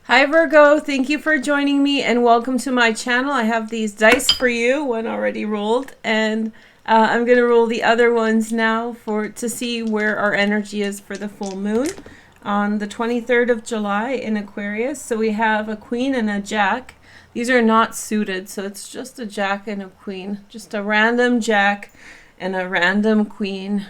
Hi Virgo, thank you for joining me and welcome to my channel. I have these dice for you, one already rolled, and I'm going to roll the other ones now to see where our energy is for the full moon on the 23rd of July in Aquarius. So we have a queen and a jack. These are not suited, so it's just a jack and a queen, just a random jack and a random queen.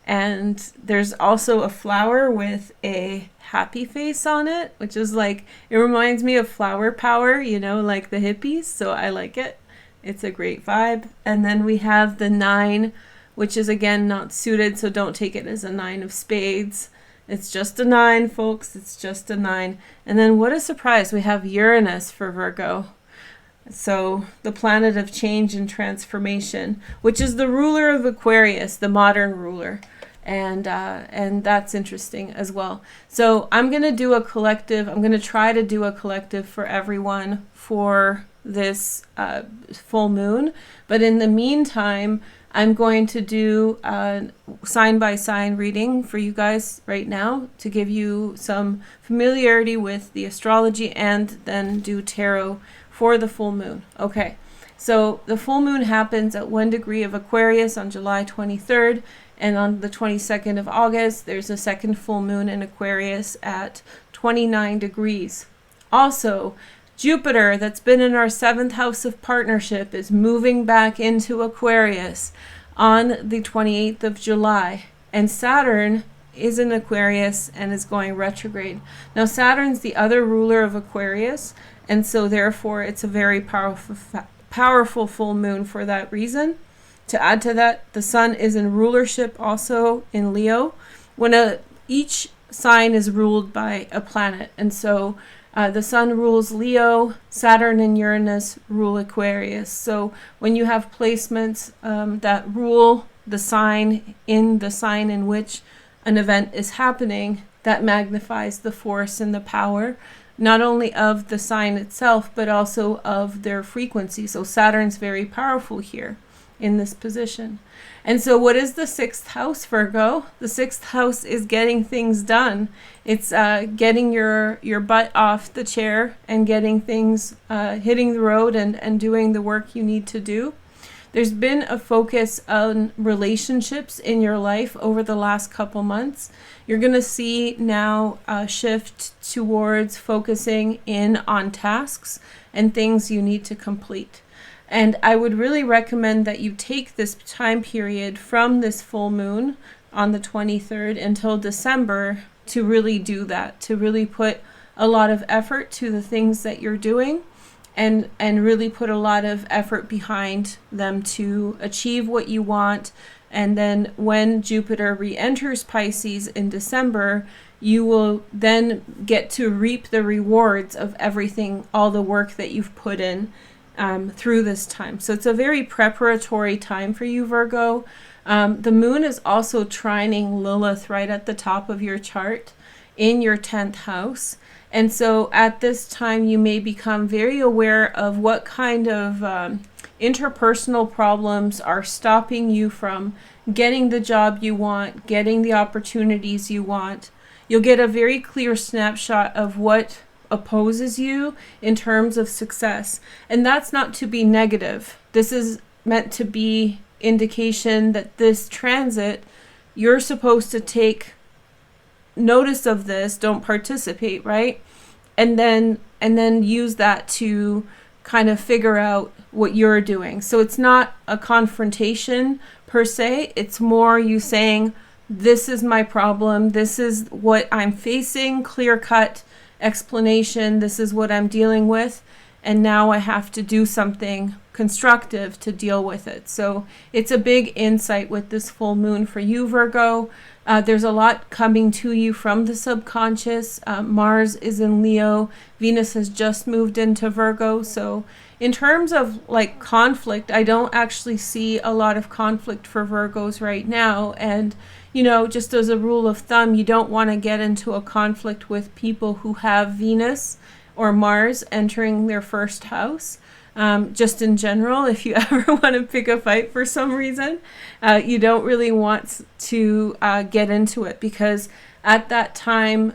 And there's also a flower with a happy face on it, which is like, it reminds me of flower power, you know, like the hippies. So I like it. It's a great vibe. And then we have the 9, which is again not suited. So don't take it as a 9 of spades. It's just a 9, folks. It's just a 9. And then what a surprise. We have Uranus for Virgo. So the planet of change and transformation, which is the ruler of Aquarius, the modern ruler. And that's interesting as well. So I'm going to do a collective. I'm going to try to do a collective for everyone for this full moon. But in the meantime, I'm going to do a sign by sign reading for you guys right now to give you some familiarity with the astrology and then do tarot for the full moon. Okay. So the full moon happens at 1 degree of Aquarius on July 23rd. And on the 22nd of August, there's a second full moon in Aquarius at 29 degrees. Also, Jupiter, that's been in our 7th house of partnership, is moving back into Aquarius on the 28th of July. And Saturn is in Aquarius and is going retrograde. Now, Saturn's the other ruler of Aquarius, and so therefore it's a very powerful full moon for that reason. To add to that, the sun is in rulership also in Leo, when each sign is ruled by a planet. And so the sun rules Leo, Saturn and Uranus rule Aquarius. So when you have placements that rule the sign in which an event is happening, that magnifies the force and the power, not only of the sign itself, but also of their frequency. So Saturn's very powerful here in this position. And so what is the 6th house, Virgo? The 6th house is getting things done. It's getting your butt off the chair and getting things hitting the road and doing the work you need to do. There's been a focus on relationships in your life over the last couple months. You're going to see now a shift towards focusing in on tasks and things you need to complete. And I would really recommend that you take this time period from this full moon on the 23rd until December to really do that, to really put a lot of effort to the things that you're doing and really put a lot of effort behind them to achieve what you want. And then when Jupiter re-enters Pisces in December, you will then get to reap the rewards of everything, all the work that you've put in through this time. So it's a very preparatory time for you, Virgo. The moon is also trining Lilith right at the top of your chart in your 10th house. And so at this time, you may become very aware of what kind of interpersonal problems are stopping you from getting the job you want, getting the opportunities you want. You'll get a very clear snapshot of what opposes you in terms of success. And that's not to be negative. This is meant to be indication that this transit, you're supposed to take notice of this, don't participate, right? And then use that to kind of figure out what you're doing. So it's not a confrontation per se. It's more you saying, this is my problem. This is what I'm facing, clear-cut explanation. This is what I'm dealing with, and now I have to do something constructive to deal with it. So it's a big insight with this full moon for you, Virgo. There's a lot coming to you from the subconscious. Mars is in Leo. Venus has just moved into Virgo. So in terms of like conflict, I don't actually see a lot of conflict for Virgos right now. And you know, just as a rule of thumb, you don't want to get into a conflict with people who have Venus or Mars entering their 1st house. Just in general, if you ever want to pick a fight for some reason, you don't really want to get into it, because at that time,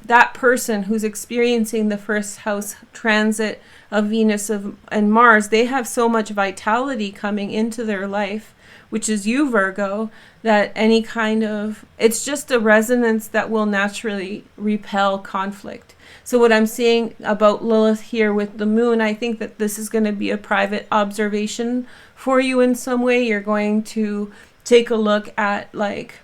that person who's experiencing the first house transit of Venus and Mars, they have so much vitality coming into their life, which is you, Virgo, that any kind of, it's just a resonance that will naturally repel conflict. So what I'm seeing about Lilith here with the moon, I think that this is going to be a private observation for you in some way. You're going to take a look at like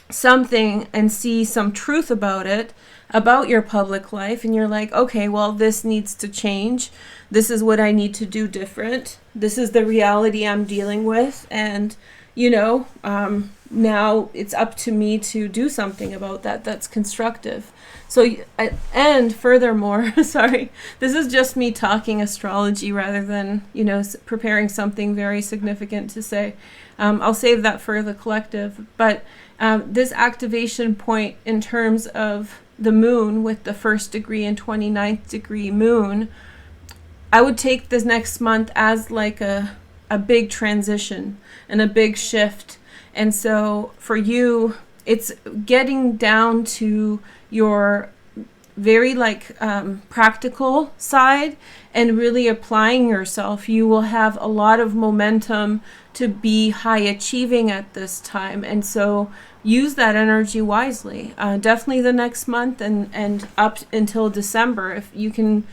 something and see some truth about it, about your public life, and you're like, okay, well, this needs to change. This is what I need to do different. This is the reality I'm dealing with, and you know, now it's up to me to do something about that that's constructive. So, and furthermore, sorry, this is just me talking astrology rather than, you know, preparing something very significant to say. I'll save that for the collective. But this activation point in terms of the moon with the 1st degree and 29th degree moon, I would take this next month as like a big transition and a big shift. And so for you, it's getting down to your very like practical side and really applying yourself. You will have a lot of momentum to be high achieving at this time, and so use that energy wisely. Definitely the next month and up until December, if you can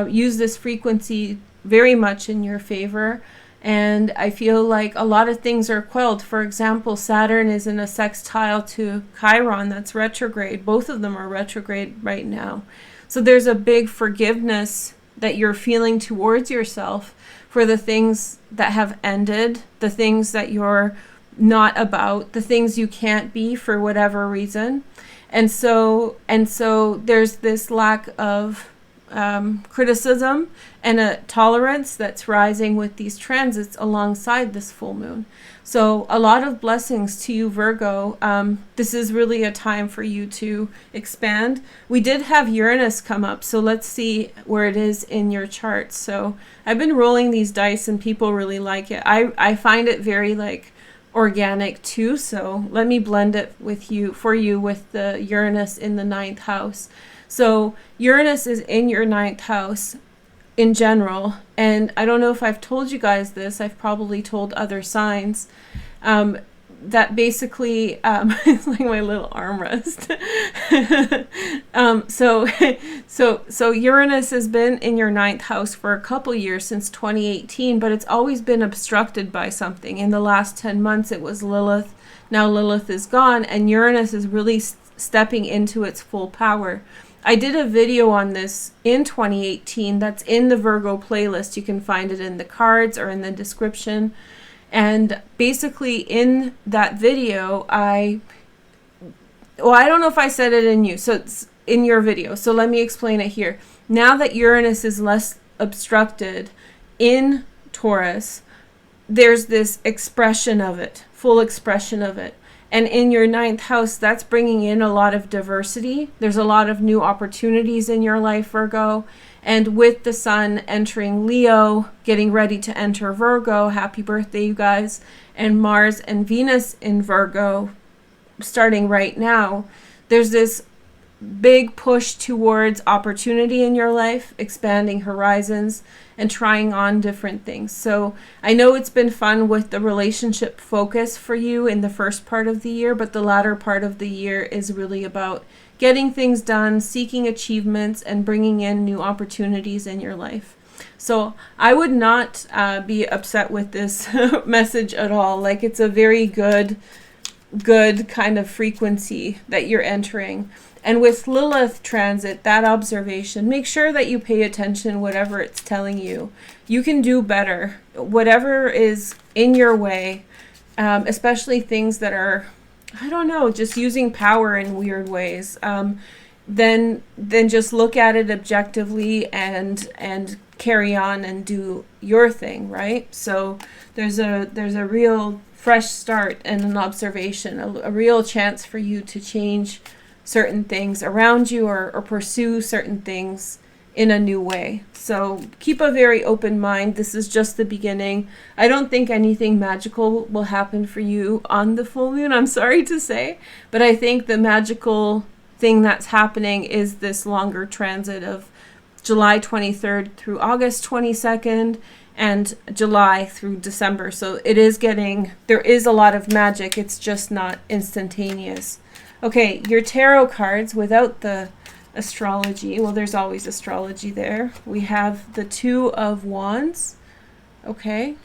use this frequency very much in your favor. And I feel like a lot of things are quelled. For example, Saturn is in a sextile to Chiron that's retrograde. Both of them are retrograde right now. So there's a big forgiveness that you're feeling towards yourself for the things that have ended, the things that you're not about, the things you can't be for whatever reason. And so there's this lack of criticism and a tolerance that's rising with these transits alongside this full moon. So a lot of blessings to you, Virgo. This is really a time for you to expand. We did have Uranus come up, so let's see where it is in your chart. So I've been rolling these dice and people really like it. I find it very like organic too, so let me blend it with you with the Uranus in the 9th house. So Uranus is in your 9th house in general, and I don't know if I've told you guys this, I've probably told other signs, that basically, it's like my little armrest. So Uranus has been in your 9th house for a couple years, since 2018, but it's always been obstructed by something. In the last 10 months, it was Lilith. Now Lilith is gone, and Uranus is really stepping into its full power. I did a video on this in 2018 that's in the Virgo playlist. You can find it in the cards or in the description. And basically in that video, I don't know if I said it in you, so it's in your video. So let me explain it here. Now that Uranus is less obstructed in Taurus, there's this expression of it, full expression of it. And in your 9th house, that's bringing in a lot of diversity. There's a lot of new opportunities in your life, Virgo. And with the sun entering Leo, getting ready to enter Virgo, happy birthday, you guys, and Mars and Venus in Virgo, starting right now, there's this big push towards opportunity in your life, expanding horizons and trying on different things. So I know it's been fun with the relationship focus for you in the first part of the year, but the latter part of the year is really about getting things done, seeking achievements, and bringing in new opportunities in your life. So I would not be upset with this message at all. Like, it's a very good kind of frequency that you're entering. And with Lilith transit, that observation, make sure that you pay attention whatever it's telling you. You can do better. Whatever is in your way, especially things that are, I don't know, just using power in weird ways, then just look at it objectively and carry on and do your thing, right? So there's a real fresh start and an observation, a real chance for you to change certain things around you or pursue certain things in a new way. So keep a very open mind. This is just the beginning. I don't think anything magical will happen for you on the full moon, I'm sorry to say, but I think the magical thing that's happening is this longer transit of July 23rd through August 22nd and July through December. So it is there is a lot of magic. It's just not instantaneous. Okay, your tarot cards without the astrology. Well, there's always astrology there. We have the Two of Wands. Okay.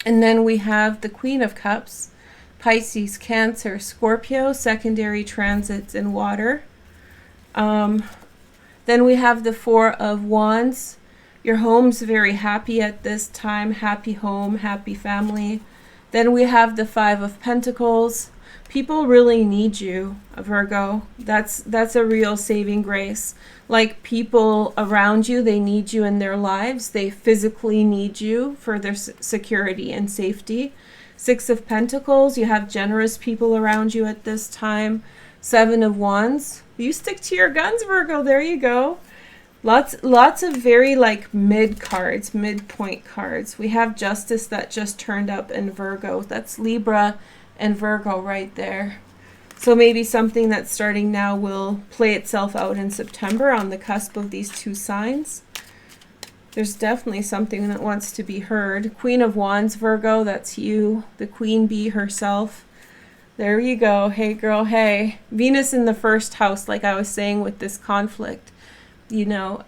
And then we have the Queen of Cups, Pisces, Cancer, Scorpio, secondary transits in water. Then we have the Four of Wands. Your home's very happy at this time. Happy home, happy family. Then we have the Five of Pentacles. People really need you, Virgo. That's a real saving grace. Like, people around you, they need you in their lives. They physically need you for their security and safety. Six of Pentacles, you have generous people around you at this time. Seven of Wands, you stick to your guns, Virgo. There you go. Lots of very like mid cards, midpoint cards. We have Justice that just turned up in Virgo. That's Libra and Virgo right there. So maybe something that's starting now will play itself out in September on the cusp of these two signs. There's definitely something that wants to be heard. Queen of Wands, Virgo, that's you, the queen bee herself. There you go. Hey girl, hey. Venus in the first house, like I was saying with this conflict. You know,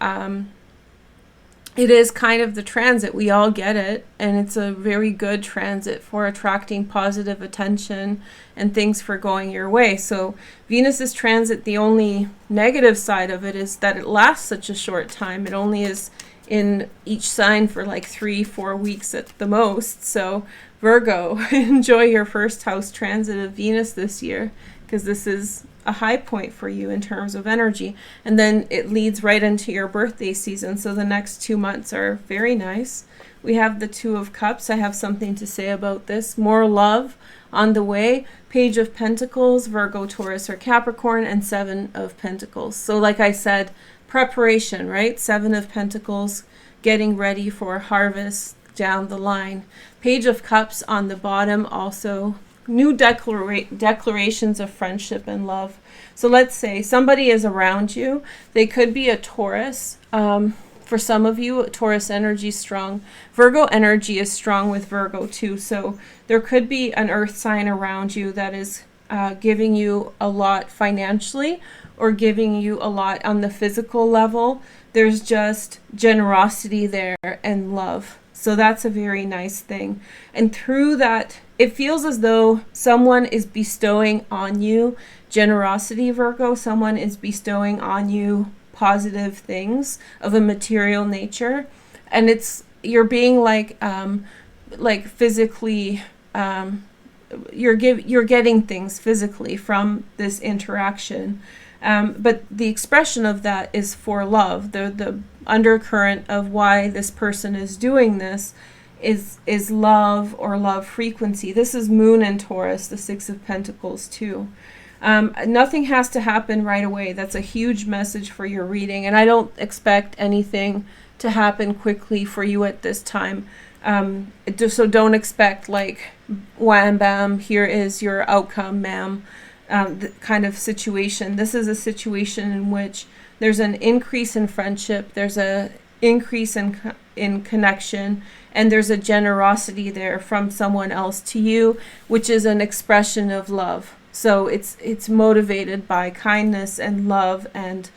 it is kind of the transit. We all get it. And it's a very good transit for attracting positive attention and things for going your way. So Venus's transit, the only negative side of it is that it lasts such a short time. It only is in each sign for like 3-4 weeks at the most. So Virgo, enjoy your first house transit of Venus this year, because this is a high point for you in terms of energy. And then it leads right into your birthday season. So the next 2 months are very nice. We have the Two of Cups. I have something to say about this. More love on the way. Page of Pentacles, Virgo, Taurus, or Capricorn, and Seven of Pentacles. So like I said, preparation, right? Seven of Pentacles, getting ready for harvest down the line. Page of Cups on the bottom, also new declarations of friendship and love. So let's say somebody is around you. They could be a Taurus. For some of you, Taurus energy is strong. Virgo energy is strong with Virgo too. So there could be an earth sign around you that is giving you a lot financially or giving you a lot on the physical level. There's just generosity there and love. So that's a very nice thing. And through that, it feels as though someone is bestowing on you generosity, Virgo. Someone is bestowing on you positive things of a material nature. And you're being like physically, you're getting things physically from this interaction. But the expression of that is for love. The undercurrent of why this person is doing this is love or love frequency. This is Moon and Taurus, the Six of Pentacles too. Nothing has to happen right away. That's a huge message for your reading. And I don't expect anything to happen quickly for you at this time. So don't expect like, wham, bam, here is your outcome, ma'am. The kind of situation. This is a situation in which there's an increase in friendship, there's a increase in connection, and there's a generosity there from someone else to you, which is an expression of love. So it's motivated by kindness and love and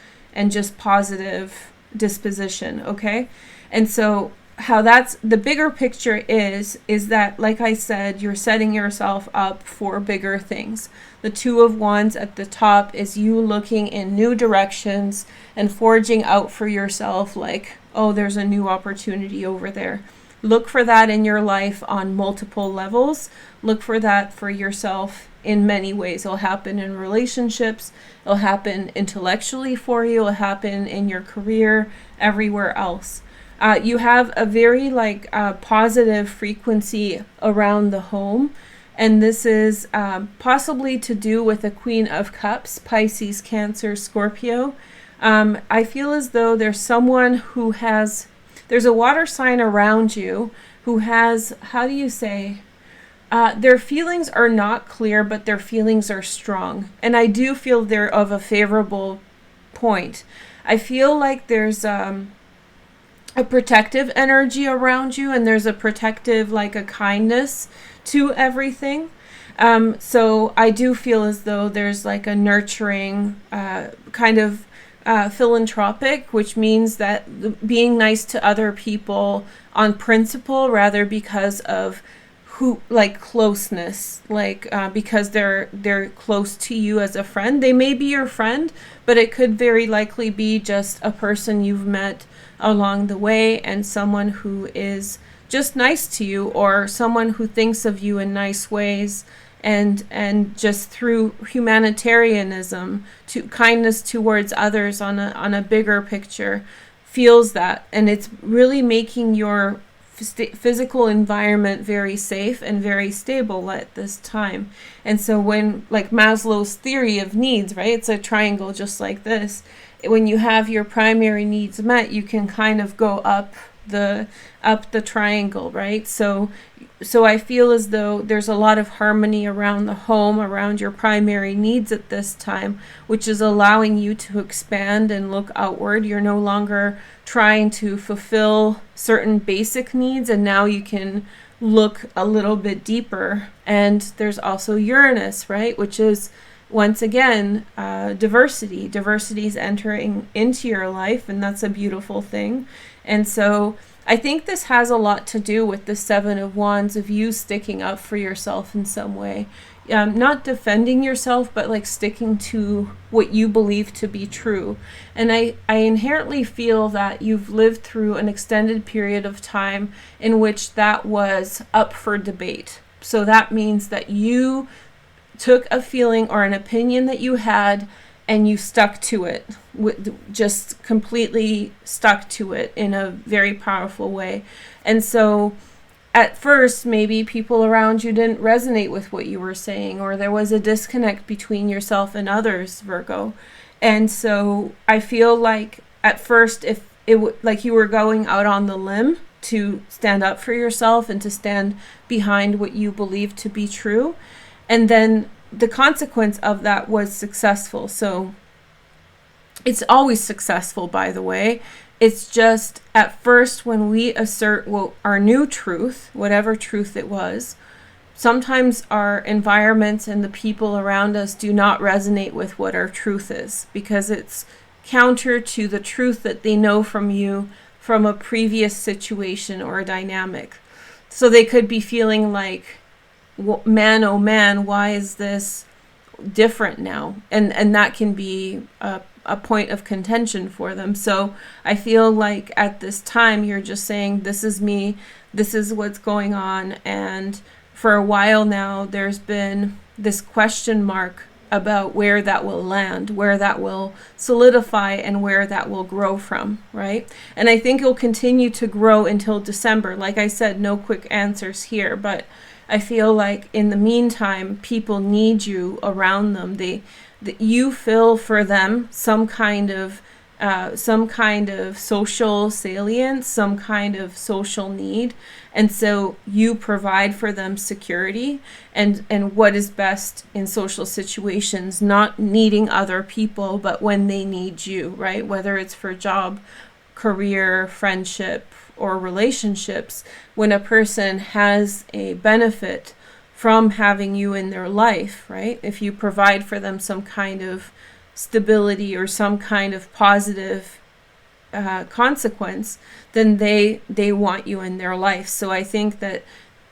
just positive disposition, okay? And so how that's the bigger picture is that, like I said, you're setting yourself up for bigger things. The Two of Wands at the top is you looking in new directions and forging out for yourself, like, oh, there's a new opportunity over there. Look for that in your life on multiple levels. Look for that for yourself in many ways. It'll happen in relationships. It'll happen intellectually for you. It'll happen in your career, everywhere else. You have a very positive frequency around the home. And this is possibly to do with the Queen of Cups, Pisces, Cancer, Scorpio. I feel as though there's someone there's a water sign around you who has, how do you say, Their feelings are not clear, but their feelings are strong. And I do feel they're of a favorable point. I feel like there's a protective energy around you, and there's a protective, like a kindness to everything. So I do feel as though there's like a nurturing kind of philanthropic, which means that being nice to other people on principle rather because of who, like closeness, like because they're close to you as a friend. They may be your friend, but it could very likely be just a person you've met along the way, and someone who is just nice to you, or someone who thinks of you in nice ways, and just through humanitarianism, to kindness towards others on a bigger picture, feels that, and it's really making your physical environment very safe and very stable at this time. And so when, like Maslow's theory of needs, right, it's a triangle just like this. When you have your primary needs met, you can kind of go up the triangle, right? So I feel as though there's a lot of harmony around the home, around your primary needs at this time, which is allowing you to expand and look outward. You're no longer trying to fulfill certain basic needs, and now you can look a little bit deeper. And there's also Uranus, right, which is once again diversity. Diversity is entering into your life, and that's a beautiful thing. And so I think this has a lot to do with the Seven of Wands, of you sticking up for yourself in some way. Not defending yourself, but like sticking to what you believe to be true. And I inherently feel that you've lived through an extended period of time in which that was up for debate. So that means that you took a feeling or an opinion that you had, and you stuck to it, just completely stuck to it in a very powerful way. And so at first, maybe people around you didn't resonate with what you were saying, or there was a disconnect between yourself and others, Virgo. And so I feel like at first, if it like you were going out on the limb to stand up for yourself and to stand behind what you believe to be true, and then the consequence of that was successful. So it's always successful, by the way. It's just at first when we assert our new truth, whatever truth it was, sometimes our environments and the people around us do not resonate with what our truth is, because it's counter to the truth that they know from you from a previous situation or a dynamic. So they could be feeling like, man, oh man, why is this different now? And that can be a point of contention for them. So I feel like at this time you're just saying, this is me, this is what's going on. And for a while now there's been this question mark about where that will land, where that will solidify, and where that will grow from, right? And I think it'll continue to grow until December. Like I said, no quick answers here, but I feel like in the meantime, people need you around them. You fill for them some kind of social salience, some kind of social need, and so you provide for them security and what is best in social situations, not needing other people, but when they need you, right? Whether it's for job, career, friendship, or relationships, when a person has a benefit from having you in their life, right? If you provide for them some kind of stability or some kind of positive consequence, then they want you in their life. So I think that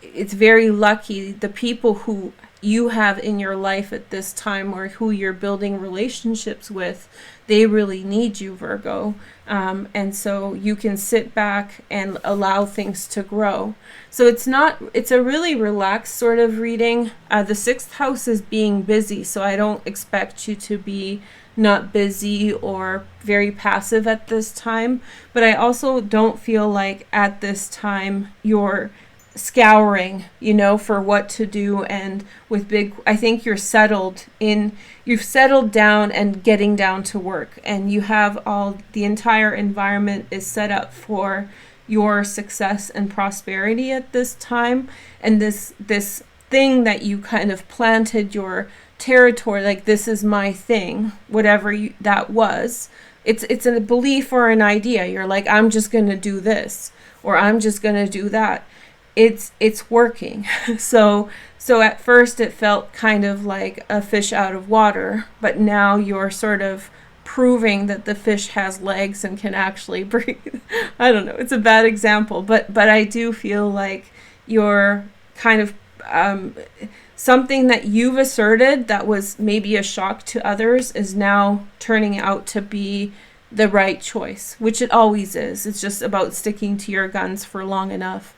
it's very lucky the people who you have in your life at this time, or who you're building relationships with, they really need you, Virgo. And so you can sit back and allow things to grow. So it's a really relaxed sort of reading. The sixth house is being busy, so I don't expect you to be not busy or very passive at this time. But I also don't feel like at this time you're scouring, for what to do, and I think you've settled down and getting down to work, and you have the entire environment is set up for your success and prosperity at this time. And this thing that you kind of planted your territory, like this is my thing, whatever that was. It's a belief or an idea. You're like, I'm just going to do this, or I'm just going to do that. It's working. So at first it felt kind of like a fish out of water, but now you're sort of proving that the fish has legs and can actually breathe. I don't know, it's a bad example, but I do feel like you're kind of something that you've asserted that was maybe a shock to others is now turning out to be the right choice, which it always is. It's just about sticking to your guns for long enough.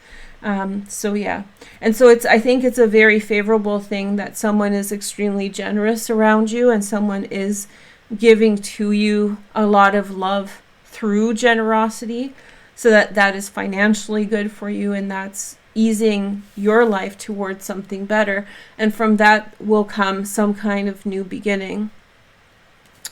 So yeah, and so I think it's a very favorable thing that someone is extremely generous around you, and someone is giving to you a lot of love through generosity, so that is financially good for you, and that's easing your life towards something better. And from that will come some kind of new beginning.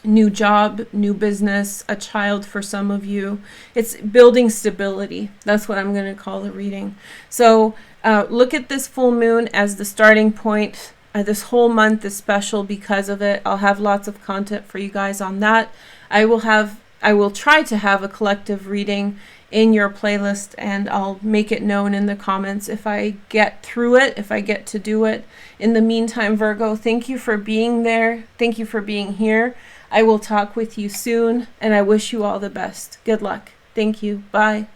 New job, new business, a child for some of you. It's building stability. That's what I'm going to call the reading. So look at this full moon as the starting point. This whole month is special because of it. I'll have lots of content for you guys on that. I will try to have a collective reading in your playlist, and I'll make it known in the comments if I get through it, if I get to do it. In the meantime, Virgo, thank you for being there. Thank you for being here. I will talk with you soon, and I wish you all the best. Good luck. Thank you. Bye.